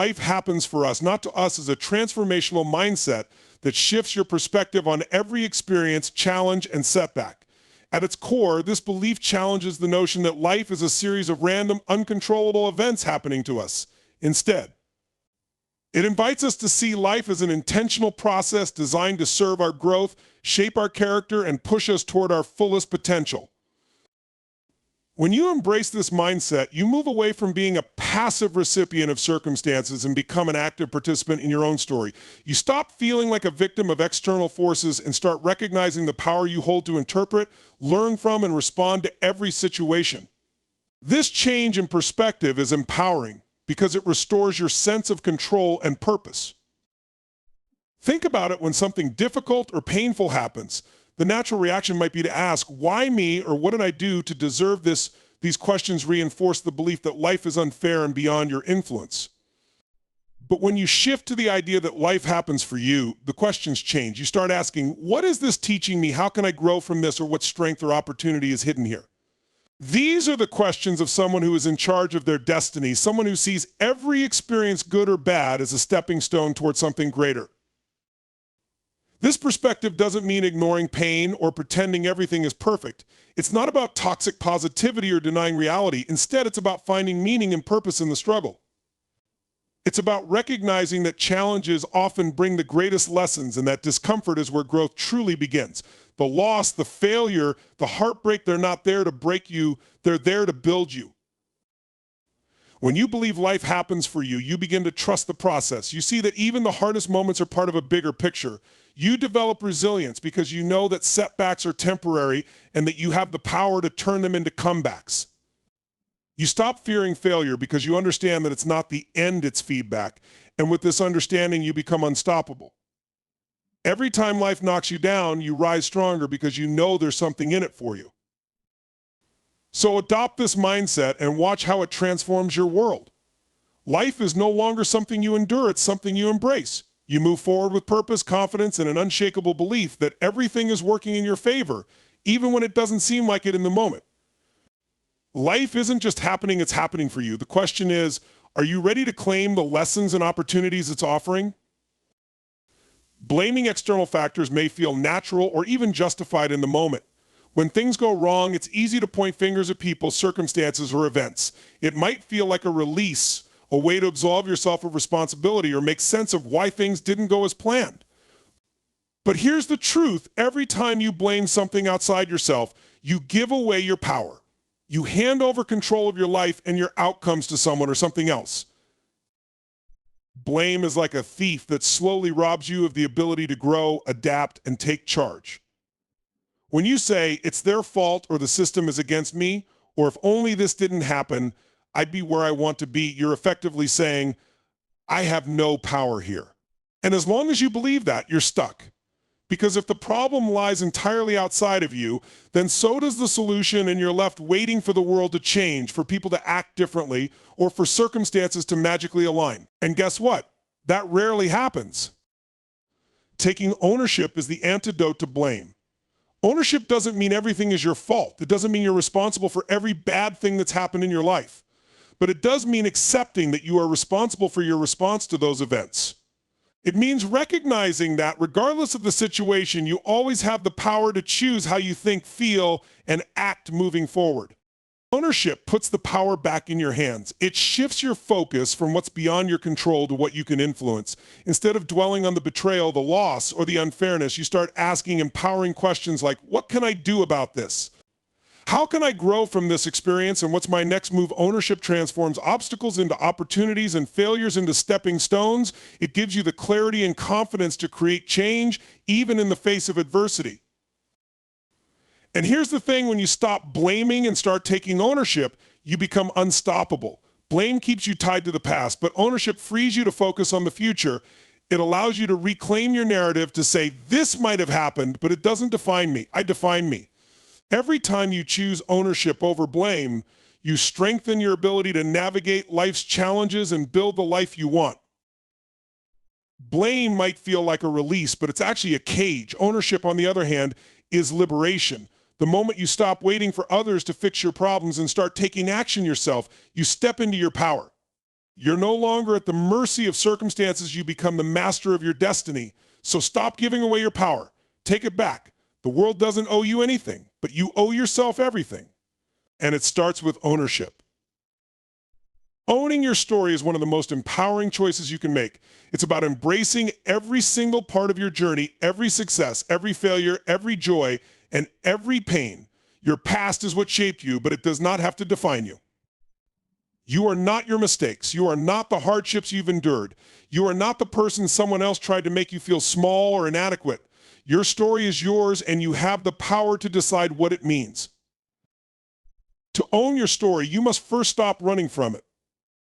Life happens for us, not to us, is a transformational mindset that shifts your perspective on every experience, challenge, and setback. At its core, this belief challenges the notion that life is a series of random, uncontrollable events happening to us. Instead, it invites us to see life as an intentional process designed to serve our growth, shape our character, and push us toward our fullest potential. When you embrace this mindset, you move away from being a passive recipient of circumstances and become an active participant in your own story. You stop feeling like a victim of external forces and start recognizing the power you hold to interpret, learn from, and respond to every situation. This change in perspective is empowering because it restores your sense of control and purpose. Think about it when something difficult or painful happens. The natural reaction might be to ask, why me, or what did I do to deserve this? These questions reinforce the belief that life is unfair and beyond your influence. But when you shift to the idea that life happens for you, the questions change. You start asking, what is this teaching me? How can I grow from this? Or what strength or opportunity is hidden here? These are the questions of someone who is in charge of their destiny, someone who sees every experience, good or bad, as a stepping stone towards something greater. This perspective doesn't mean ignoring pain or pretending everything is perfect. It's not about toxic positivity or denying reality. Instead, it's about finding meaning and purpose in the struggle. It's about recognizing that challenges often bring the greatest lessons and that discomfort is where growth truly begins. The loss, the failure, the heartbreak, they're not there to break you, they're there to build you. When you believe life happens for you, you begin to trust the process. You see that even the hardest moments are part of a bigger picture. You develop resilience because you know that setbacks are temporary and that you have the power to turn them into comebacks. You stop fearing failure because you understand that it's not the end, it's feedback. And with this understanding, you become unstoppable. Every time life knocks you down, you rise stronger because you know there's something in it for you. So adopt this mindset and watch how it transforms your world. Life is no longer something you endure, it's something you embrace. You move forward with purpose, confidence, and an unshakable belief that everything is working in your favor, even when it doesn't seem like it in the moment. Life isn't just happening, it's happening for you. The question is, are you ready to claim the lessons and opportunities it's offering? Blaming external factors may feel natural or even justified in the moment. When things go wrong, it's easy to point fingers at people, circumstances, or events. It might feel like a release, a way to absolve yourself of responsibility or make sense of why things didn't go as planned. But here's the truth. Every time you blame something outside yourself, you give away your power. You hand over control of your life and your outcomes to someone or something else. Blame is like a thief that slowly robs you of the ability to grow, adapt, and take charge. When you say, it's their fault or the system is against me, or if only this didn't happen, I'd be where I want to be, you're effectively saying, I have no power here. And as long as you believe that, you're stuck. Because if the problem lies entirely outside of you, then so does the solution, and you're left waiting for the world to change, for people to act differently, or for circumstances to magically align. And guess what? That rarely happens. Taking ownership is the antidote to blame. Ownership doesn't mean everything is your fault. It doesn't mean you're responsible for every bad thing that's happened in your life. But it does mean accepting that you are responsible for your response to those events. It means recognizing that regardless of the situation, you always have the power to choose how you think, feel, and act moving forward. Ownership puts the power back in your hands. It shifts your focus from what's beyond your control to what you can influence. Instead of dwelling on the betrayal, the loss, or the unfairness, you start asking empowering questions like, what can I do about this? How can I grow from this experience, and what's my next move? Ownership transforms obstacles into opportunities and failures into stepping stones. It gives you the clarity and confidence to create change, even in the face of adversity. And here's the thing, when you stop blaming and start taking ownership, you become unstoppable. Blame keeps you tied to the past, but ownership frees you to focus on the future. It allows you to reclaim your narrative to say, this might have happened, but it doesn't define me. I define me. Every time you choose ownership over blame, you strengthen your ability to navigate life's challenges and build the life you want. Blame might feel like a release, but it's actually a cage. Ownership, on the other hand, is liberation. The moment you stop waiting for others to fix your problems and start taking action yourself, you step into your power. You're no longer at the mercy of circumstances. You become the master of your destiny. So stop giving away your power. Take it back. The world doesn't owe you anything, but you owe yourself everything. And it starts with ownership. Owning your story is one of the most empowering choices you can make. It's about embracing every single part of your journey, every success, every failure, every joy, and every pain. Your past is what shaped you, but it does not have to define you. You are not your mistakes. You are not the hardships you've endured. You are not the person someone else tried to make you feel small or inadequate. Your story is yours, and you have the power to decide what it means. To own your story, you must first stop running from it.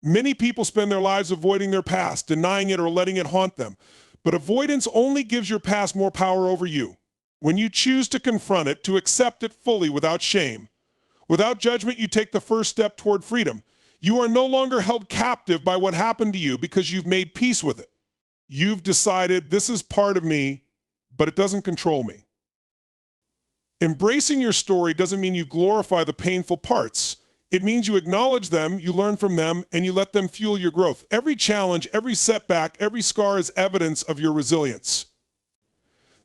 Many people spend their lives avoiding their past, denying it, or letting it haunt them. But avoidance only gives your past more power over you. When you choose to confront it, to accept it fully without shame, without judgment, you take the first step toward freedom. You are no longer held captive by what happened to you because you've made peace with it. You've decided this is part of me, but it doesn't control me. Embracing your story doesn't mean you glorify the painful parts. It means you acknowledge them, you learn from them, and you let them fuel your growth. Every challenge, every setback, every scar is evidence of your resilience.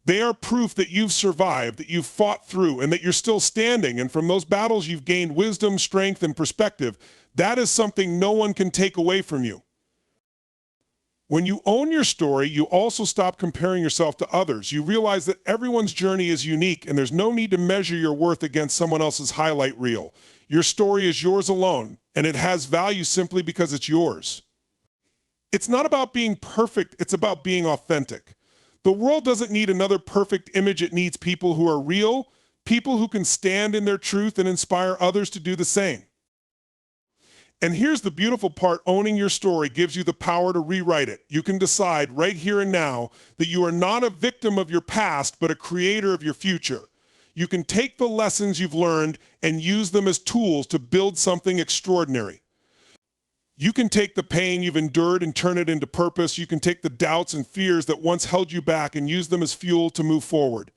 They are proof that you've survived, that you've fought through, and that you're still standing. And from those battles, you've gained wisdom, strength, and perspective. That is something no one can take away from you. When you own your story, you also stop comparing yourself to others. You realize that everyone's journey is unique, and there's no need to measure your worth against someone else's highlight reel. Your story is yours alone, and it has value simply because it's yours. It's not about being perfect, it's about being authentic. The world doesn't need another perfect image. It needs people who are real, people who can stand in their truth and inspire others to do the same. And here's the beautiful part: owning your story gives you the power to rewrite it. You can decide right here and now that you are not a victim of your past, but a creator of your future. You can take the lessons you've learned and use them as tools to build something extraordinary. You can take the pain you've endured and turn it into purpose. You can take the doubts and fears that once held you back and use them as fuel to move forward.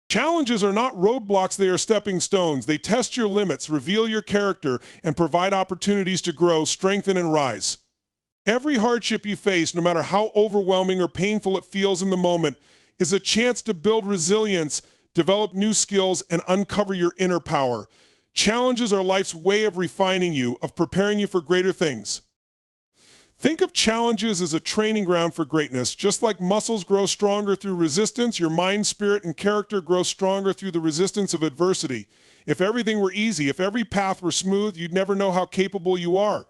Challenges are not roadblocks, they are stepping stones. They test your limits, reveal your character, and provide opportunities to grow, strengthen, and rise. Every hardship you face, no matter how overwhelming or painful it feels in the moment, is a chance to build resilience, develop new skills, and uncover your inner power. Challenges are life's way of refining you, of preparing you for greater things. Think of challenges as a training ground for greatness. Just like muscles grow stronger through resistance, your mind, spirit, and character grow stronger through the resistance of adversity. If everything were easy, if every path were smooth, you'd never know how capable you are.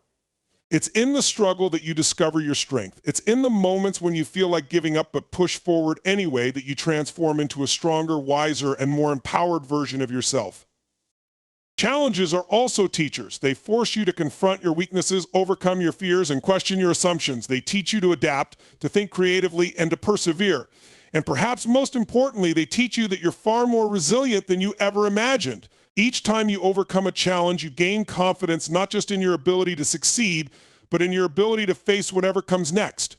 It's in the struggle that you discover your strength. It's in the moments when you feel like giving up but push forward anyway that you transform into a stronger, wiser, and more empowered version of yourself. Challenges are also teachers. They force you to confront your weaknesses, overcome your fears, and question your assumptions. They teach you to adapt, to think creatively, and to persevere. And perhaps most importantly, they teach you that you're far more resilient than you ever imagined. Each time you overcome a challenge, you gain confidence not just in your ability to succeed, but in your ability to face whatever comes next.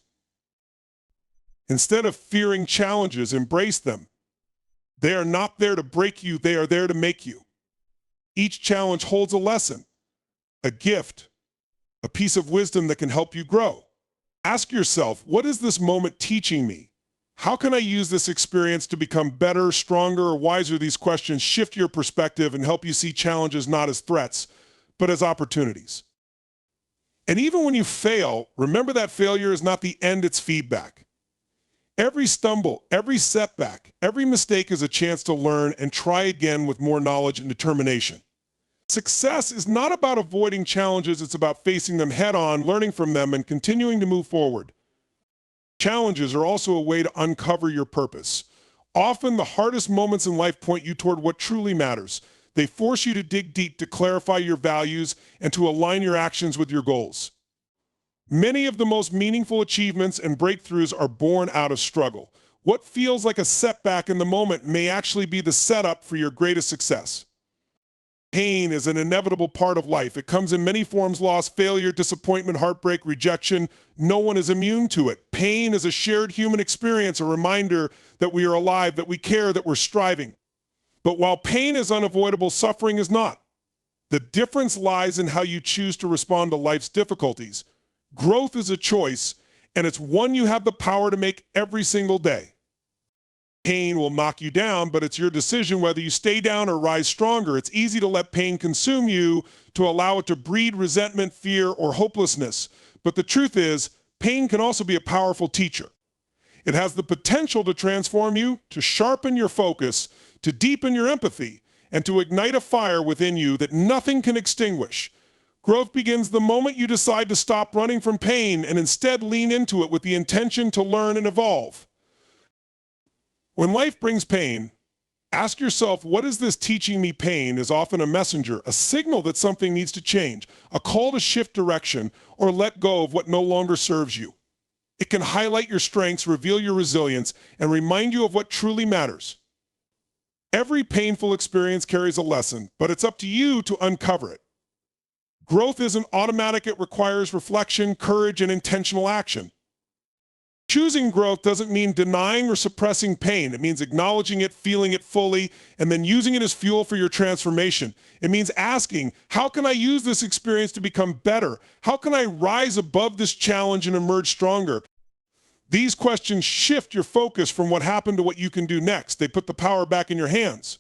Instead of fearing challenges, embrace them. They are not there to break you, they are there to make you. Each challenge holds a lesson, a gift, a piece of wisdom that can help you grow. Ask yourself, what is this moment teaching me? How can I use this experience to become better, stronger, or wiser? These questions shift your perspective and help you see challenges not as threats, but as opportunities. And even when you fail, remember that failure is not the end, it's feedback. Every stumble, every setback, every mistake is a chance to learn and try again with more knowledge and determination. Success is not about avoiding challenges, it's about facing them head on, learning from them, and continuing to move forward. Challenges are also a way to uncover your purpose. Often the hardest moments in life point you toward what truly matters. They force you to dig deep, to clarify your values, and to align your actions with your goals. Many of the most meaningful achievements and breakthroughs are born out of struggle. What feels like a setback in the moment may actually be the setup for your greatest success. Pain is an inevitable part of life. It comes in many forms: loss, failure, disappointment, heartbreak, rejection. No one is immune to it. Pain is a shared human experience, a reminder that we are alive, that we care, that we're striving. But while pain is unavoidable, suffering is not. The difference lies in how you choose to respond to life's difficulties. Growth is a choice, and it's one you have the power to make every single day. Pain will knock you down, but it's your decision whether you stay down or rise stronger. It's easy to let pain consume you, to allow it to breed resentment, fear, or hopelessness. But the truth is, pain can also be a powerful teacher. It has the potential to transform you, to sharpen your focus, to deepen your empathy, and to ignite a fire within you that nothing can extinguish. Growth begins the moment you decide to stop running from pain and instead lean into it with the intention to learn and evolve. When life brings pain, ask yourself, what is this teaching me? Pain is often a messenger, a signal that something needs to change, a call to shift direction or let go of what no longer serves you. It can highlight your strengths, reveal your resilience, and remind you of what truly matters. Every painful experience carries a lesson, but it's up to you to uncover it. Growth isn't automatic. It requires reflection, courage, and intentional action. Choosing growth doesn't mean denying or suppressing pain. It means acknowledging it, feeling it fully, and then using it as fuel for your transformation. It means asking, how can I use this experience to become better? How can I rise above this challenge and emerge stronger? These questions shift your focus from what happened to what you can do next. They put the power back in your hands.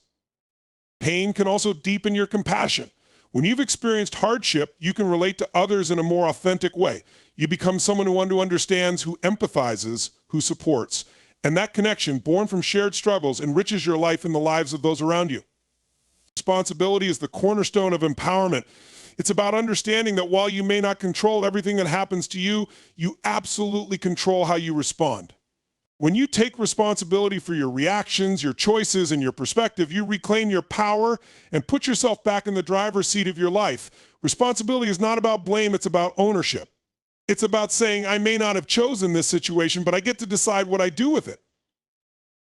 Pain can also deepen your compassion. When you've experienced hardship, you can relate to others in a more authentic way. You become someone who understands, who empathizes, who supports. And that connection, born from shared struggles, enriches your life and the lives of those around you. Responsibility is the cornerstone of empowerment. It's about understanding that while you may not control everything that happens to you, you absolutely control how you respond. When you take responsibility for your reactions, your choices, and your perspective, you reclaim your power and put yourself back in the driver's seat of your life. Responsibility is not about blame, it's about ownership. It's about saying, I may not have chosen this situation, but I get to decide what I do with it.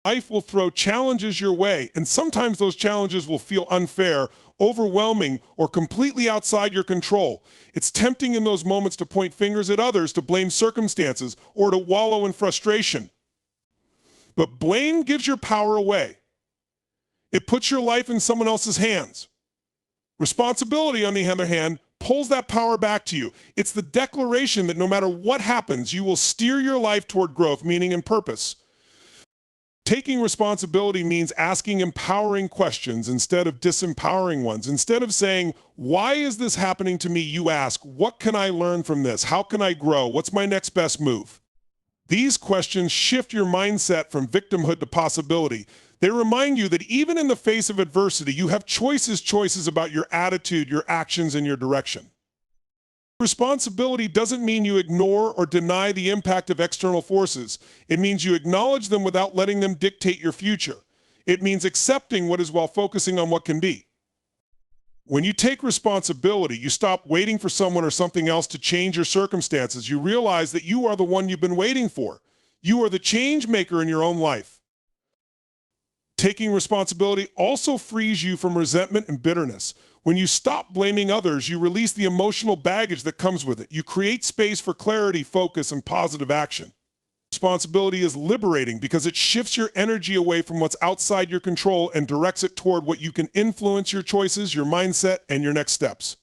Life will throw challenges your way, and sometimes those challenges will feel unfair, overwhelming, or completely outside your control. It's tempting in those moments to point fingers at others, to blame circumstances, or to wallow in frustration. But blame gives your power away. It puts your life in someone else's hands. Responsibility, on the other hand, pulls that power back to you. It's the declaration that no matter what happens, you will steer your life toward growth, meaning, and purpose. Taking responsibility means asking empowering questions instead of disempowering ones. Instead of saying, why is this happening to me? You ask, what can I learn from this? How can I grow? What's my next best move? These questions shift your mindset from victimhood to possibility. They remind you that even in the face of adversity, you have choices about your attitude, your actions, and your direction. Responsibility doesn't mean you ignore or deny the impact of external forces. It means you acknowledge them without letting them dictate your future. It means accepting what is while focusing on what can be. When you take responsibility, you stop waiting for someone or something else to change your circumstances. You realize that you are the one you've been waiting for. You are the change maker in your own life. Taking responsibility also frees you from resentment and bitterness. When you stop blaming others, you release the emotional baggage that comes with it. You create space for clarity, focus, and positive action. Responsibility is liberating because it shifts your energy away from what's outside your control and directs it toward what you can influence: your choices, your mindset, and your next steps.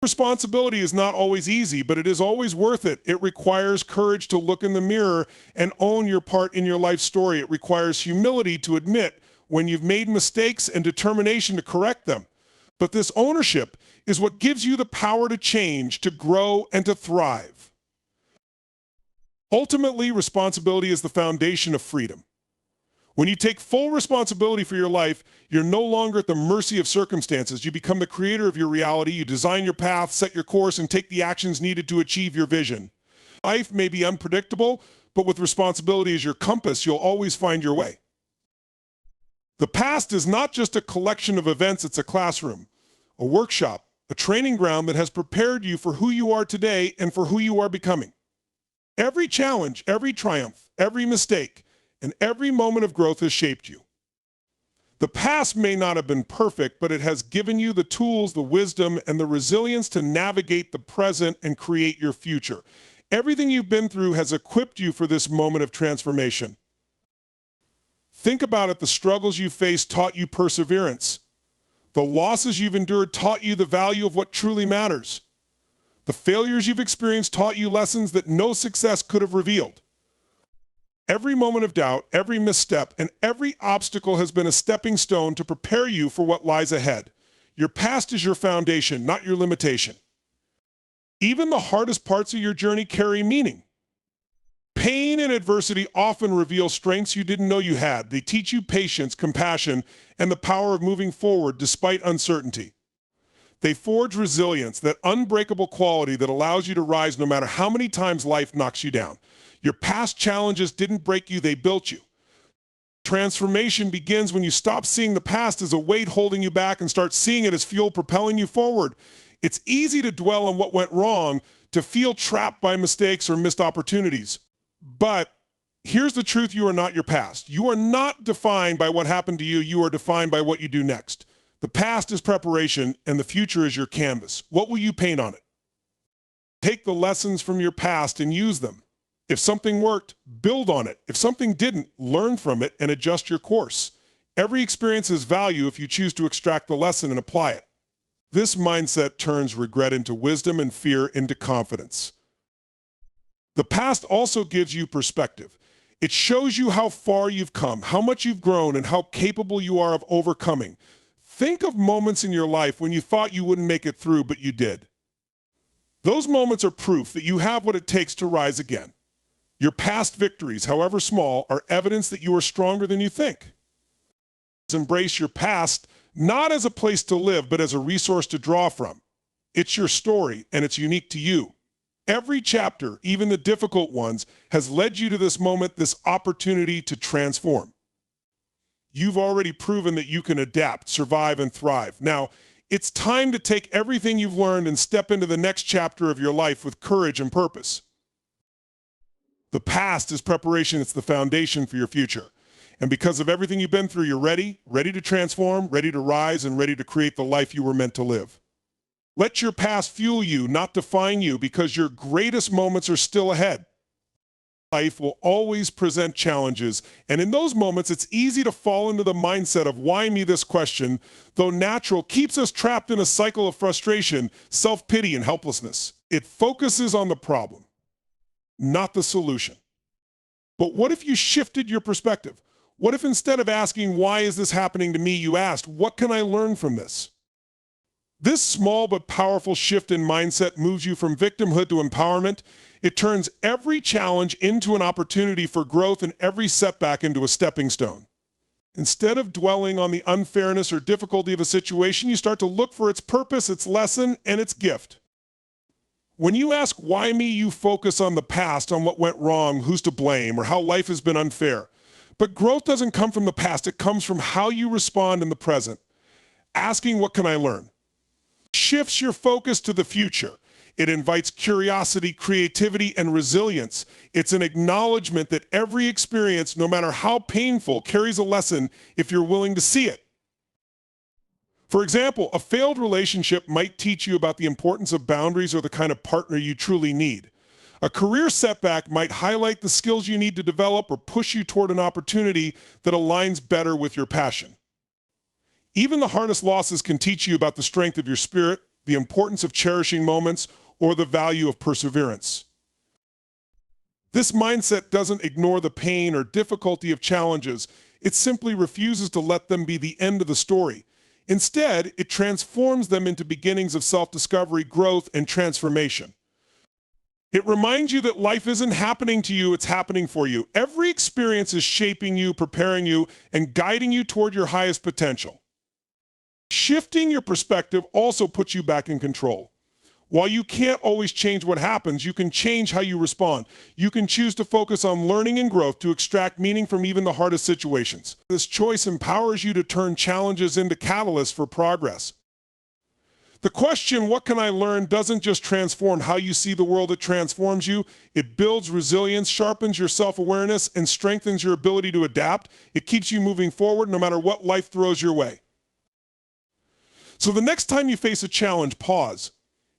Responsibility is not always easy, but it is always worth it. It requires courage to look in the mirror and own your part in your life story. It requires humility to admit when you've made mistakes and determination to correct them. But this ownership is what gives you the power to change, to grow, and to thrive. Ultimately, responsibility is the foundation of freedom. When you take full responsibility for your life, you're no longer at the mercy of circumstances. You become the creator of your reality. You design your path, set your course, and take the actions needed to achieve your vision. Life may be unpredictable, but with responsibility as your compass, you'll always find your way. The past is not just a collection of events, it's a classroom, a workshop, a training ground that has prepared you for who you are today and for who you are becoming. Every challenge, every triumph, every mistake, and every moment of growth has shaped you. The past may not have been perfect, but it has given you the tools, the wisdom, and the resilience to navigate the present and create your future. Everything you've been through has equipped you for this moment of transformation. Think about it. The struggles you faced taught you perseverance. The losses you've endured taught you the value of what truly matters. The failures you've experienced taught you lessons that no success could have revealed. Every moment of doubt, every misstep, and every obstacle has been a stepping stone to prepare you for what lies ahead. Your past is your foundation, not your limitation. Even the hardest parts of your journey carry meaning. Pain and adversity often reveal strengths you didn't know you had. They teach you patience, compassion, and the power of moving forward despite uncertainty. They forge resilience, that unbreakable quality that allows you to rise no matter how many times life knocks you down. Your past challenges didn't break you, they built you. Transformation begins when you stop seeing the past as a weight holding you back and start seeing it as fuel propelling you forward. It's easy to dwell on what went wrong, to feel trapped by mistakes or missed opportunities. But here's the truth: you are not your past. You are not defined by what happened to you. You are defined by what you do next. The past is preparation, and the future is your canvas. What will you paint on it? Take the lessons from your past and use them. If something worked, build on it. If something didn't, learn from it and adjust your course. Every experience has value if you choose to extract the lesson and apply it. This mindset turns regret into wisdom and fear into confidence. The past also gives you perspective. It shows you how far you've come, how much you've grown, and how capable you are of overcoming. Think of moments in your life when you thought you wouldn't make it through, but you did. Those moments are proof that you have what it takes to rise again. Your past victories, however small, are evidence that you are stronger than you think. Embrace your past not as a place to live, but as a resource to draw from. It's your story, and it's unique to you. Every chapter, even the difficult ones, has led you to this moment, this opportunity to transform. You've already proven that you can adapt, survive, and thrive. Now, it's time to take everything you've learned and step into the next chapter of your life with courage and purpose. The past is preparation. It's the foundation for your future. And because of everything you've been through, you're ready to transform, ready to rise, and ready to create the life you were meant to live. Let your past fuel you, not define you, because your greatest moments are still ahead. Life will always present challenges, and in those moments, it's easy to fall into the mindset of why me this question, though natural, keeps us trapped in a cycle of frustration, self-pity, and helplessness. It focuses on the problem, not the solution. But what if you shifted your perspective? What if instead of asking, why is this happening to me, you asked, what can I learn from this? This small but powerful shift in mindset moves you from victimhood to empowerment. It turns every challenge into an opportunity for growth and every setback into a stepping stone. Instead of dwelling on the unfairness or difficulty of a situation, you start to look for its purpose, its lesson, and its gift. When you ask why me, you focus on the past, on what went wrong, who's to blame, or how life has been unfair. But growth doesn't come from the past, it comes from how you respond in the present. Asking, what can I learn? Shifts your focus to the future. It invites curiosity, creativity, and resilience. It's an acknowledgement that every experience, no matter how painful, carries a lesson if you're willing to see it. For example, a failed relationship might teach you about the importance of boundaries or the kind of partner you truly need. A career setback might highlight the skills you need to develop or push you toward an opportunity that aligns better with your passion. Even the hardest losses can teach you about the strength of your spirit, the importance of cherishing moments, or the value of perseverance. This mindset doesn't ignore the pain or difficulty of challenges. It simply refuses to let them be the end of the story. Instead, it transforms them into beginnings of self-discovery, growth, and transformation. It reminds you that life isn't happening to you, it's happening for you. Every experience is shaping you, preparing you, and guiding you toward your highest potential. Shifting your perspective also puts you back in control. While you can't always change what happens, you can change how you respond. You can choose to focus on learning and growth to extract meaning from even the hardest situations. This choice empowers you to turn challenges into catalysts for progress. The question, what can I learn, doesn't just transform how you see the world, it transforms you. It builds resilience, sharpens your self-awareness, and strengthens your ability to adapt. It keeps you moving forward no matter what life throws your way. So the next time you face a challenge, pause.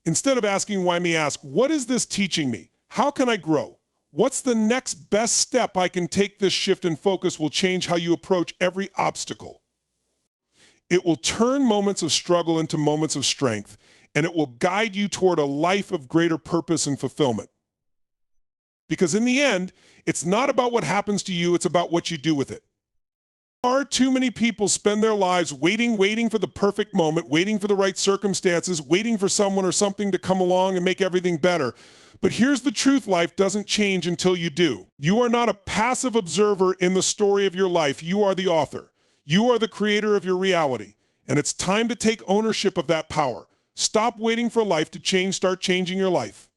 Instead of asking why me, ask, what is this teaching me? How can I grow? What's the next best step I can take? This shift in focus will change how you approach every obstacle. It will turn moments of struggle into moments of strength. and it will guide you toward a life of greater purpose and fulfillment. Because in the end, it's not about what happens to you, it's about what you do with it. Far too many people spend their lives waiting for the perfect moment, waiting for the right circumstances, waiting for someone or something to come along and make everything better. But here's the truth: life doesn't change until you do. You are not a passive observer in the story of your life. You are the author. You are the creator of your reality. And it's time to take ownership of that power. Stop waiting for life to change, start changing your life.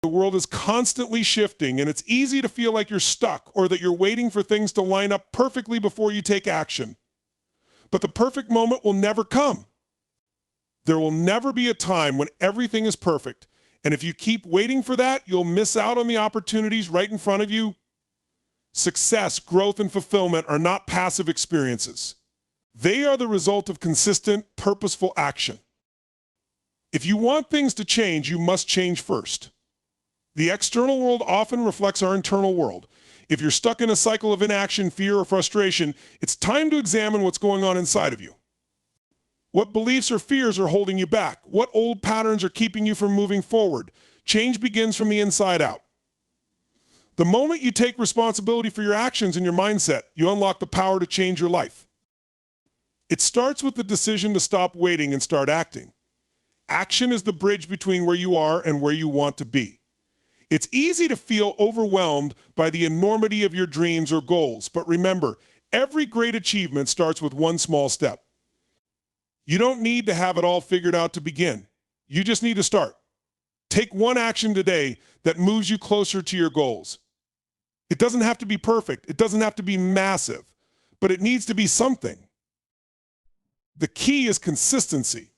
The world is constantly shifting, and it's easy to feel like you're stuck or that you're waiting for things to line up perfectly before you take action. But the perfect moment will never come. There will never be a time when everything is perfect. And if you keep waiting for that, you'll miss out on the opportunities right in front of you. Success, growth, and fulfillment are not passive experiences. They are the result of consistent, purposeful action. If you want things to change, you must change first. The external world often reflects our internal world. If you're stuck in a cycle of inaction, fear, or frustration, it's time to examine what's going on inside of you. What beliefs or fears are holding you back? What old patterns are keeping you from moving forward? Change begins from the inside out. The moment you take responsibility for your actions and your mindset, you unlock the power to change your life. It starts with the decision to stop waiting and start acting. Action is the bridge between where you are and where you want to be. It's easy to feel overwhelmed by the enormity of your dreams or goals, but remember, every great achievement starts with one small step. You don't need to have it all figured out to begin. You just need to start. Take one action today that moves you closer to your goals. It doesn't have to be perfect. It doesn't have to be massive, but it needs to be something. The key is consistency.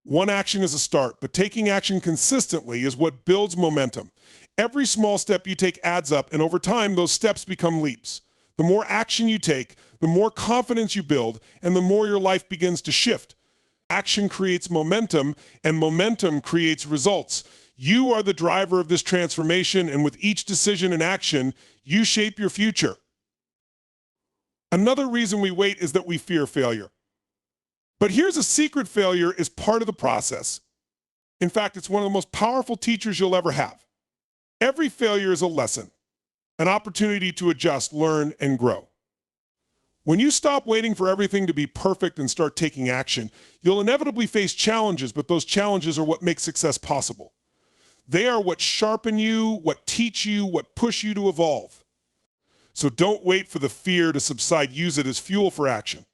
One action is a start, but taking action consistently is what builds momentum. Every small step you take adds up, and over time, those steps become leaps. The more action you take, the more confidence you build, and the more your life begins to shift. Action creates momentum, and momentum creates results. You are the driver of this transformation, and with each decision and action, you shape your future. Another reason we wait is that we fear failure. But here's a secret: failure is part of the process. In fact, it's one of the most powerful teachers you'll ever have. Every failure is a lesson, an opportunity to adjust, learn, and grow. When you stop waiting for everything to be perfect and start taking action, you'll inevitably face challenges, but those challenges are what make success possible. They are what sharpen you, what teach you, what push you to evolve. So don't wait for the fear to subside. Use it as fuel for action.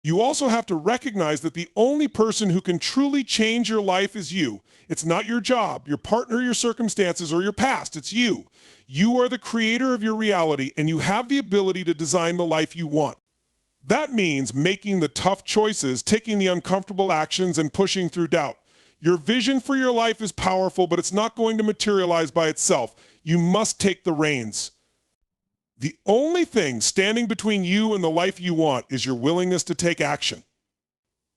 You also have to recognize that the only person who can truly change your life is you. It's not your job, your partner, your circumstances, or your past. It's you. You are the creator of your reality, and you have the ability to design the life you want. That means making the tough choices, taking the uncomfortable actions, and pushing through doubt. Your vision for your life is powerful, but it's not going to materialize by itself. You must take the reins. The only thing standing between you and the life you want is your willingness to take action.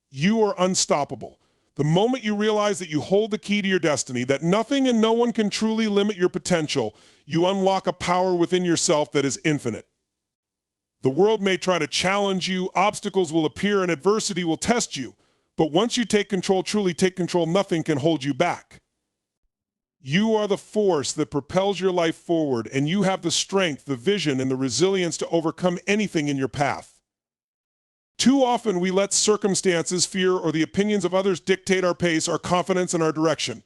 You are unstoppable. The moment you realize that you hold the key to your destiny, that nothing and no one can truly limit your potential, you unlock a power within yourself that is infinite. The world may try to challenge you, obstacles will appear, and adversity will test you. But once you take control, truly take control, nothing can hold you back. You are the force that propels your life forward, and you have the strength, the vision, and the resilience to overcome anything in your path. Too often we let circumstances, fear, or the opinions of others dictate our pace, our confidence, and our direction.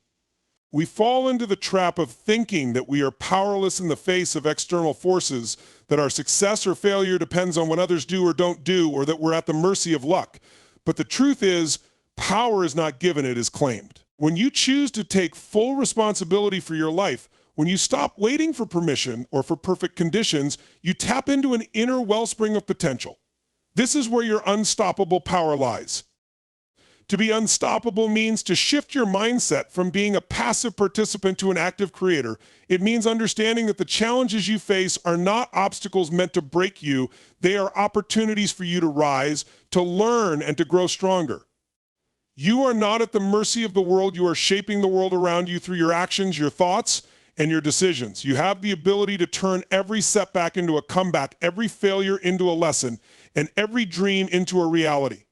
We fall into the trap of thinking that we are powerless in the face of external forces, that our success or failure depends on what others do or don't do, or that we're at the mercy of luck. But the truth is, power is not given, it is claimed. When you choose to take full responsibility for your life, when you stop waiting for permission or for perfect conditions, you tap into an inner wellspring of potential. This is where your unstoppable power lies. To be unstoppable means to shift your mindset from being a passive participant to an active creator. It means understanding that the challenges you face are not obstacles meant to break you. They are opportunities for you to rise, to learn, and to grow stronger. You are not at the mercy of the world. You are shaping the world around you through your actions, your thoughts, and your decisions. You have the ability to turn every setback into a comeback, every failure into a lesson, and every dream into a reality.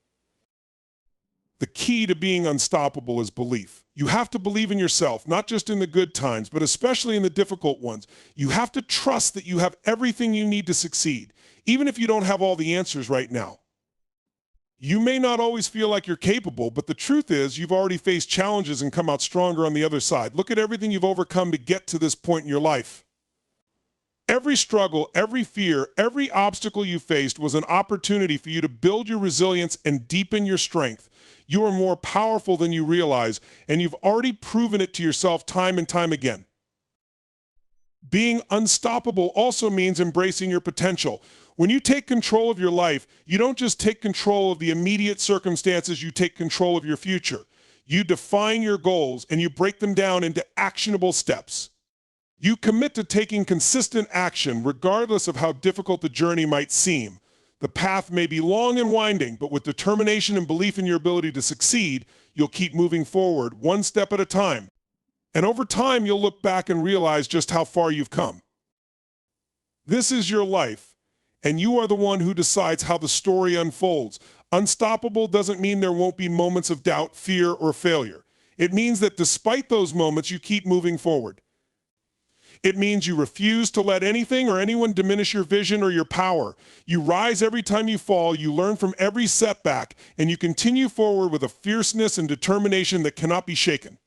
The key to being unstoppable is belief. You have to believe in yourself, not just in the good times, but especially in the difficult ones. You have to trust that you have everything you need to succeed, even if you don't have all the answers right now. You may not always feel like you're capable, but the truth is you've already faced challenges and come out stronger on the other side. Look at everything you've overcome to get to this point in your life. Every struggle, every fear, every obstacle you faced was an opportunity for you to build your resilience and deepen your strength. You are more powerful than you realize, and you've already proven it to yourself time and time again. Being unstoppable also means embracing your potential. When you take control of your life, you don't just take control of the immediate circumstances, you take control of your future. You define your goals and you break them down into actionable steps. You commit to taking consistent action regardless of how difficult the journey might seem. The path may be long and winding, but with determination and belief in your ability to succeed, you'll keep moving forward one step at a time. And over time, you'll look back and realize just how far you've come. This is your life, and you are the one who decides how the story unfolds. Unstoppable doesn't mean there won't be moments of doubt, fear, or failure. It means that despite those moments, you keep moving forward. It means you refuse to let anything or anyone diminish your vision or your power. You rise every time you fall, you learn from every setback, and you continue forward with a fierceness and determination that cannot be shaken.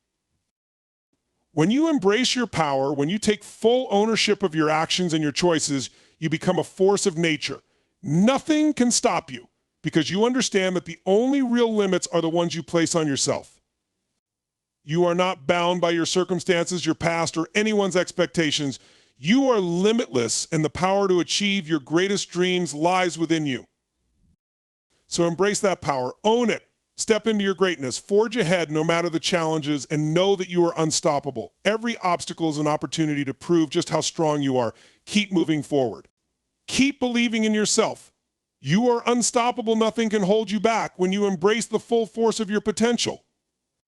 When you embrace your power, when you take full ownership of your actions and your choices, you become a force of nature. Nothing can stop you because you understand that the only real limits are the ones you place on yourself. You are not bound by your circumstances, your past, or anyone's expectations. You are limitless, and the power to achieve your greatest dreams lies within you. So embrace that power, own it, step into your greatness, forge ahead no matter the challenges, and know that you are unstoppable. Every obstacle is an opportunity to prove just how strong you are. Keep moving forward. Keep believing in yourself. You are unstoppable. Nothing can hold you back when you embrace the full force of your potential.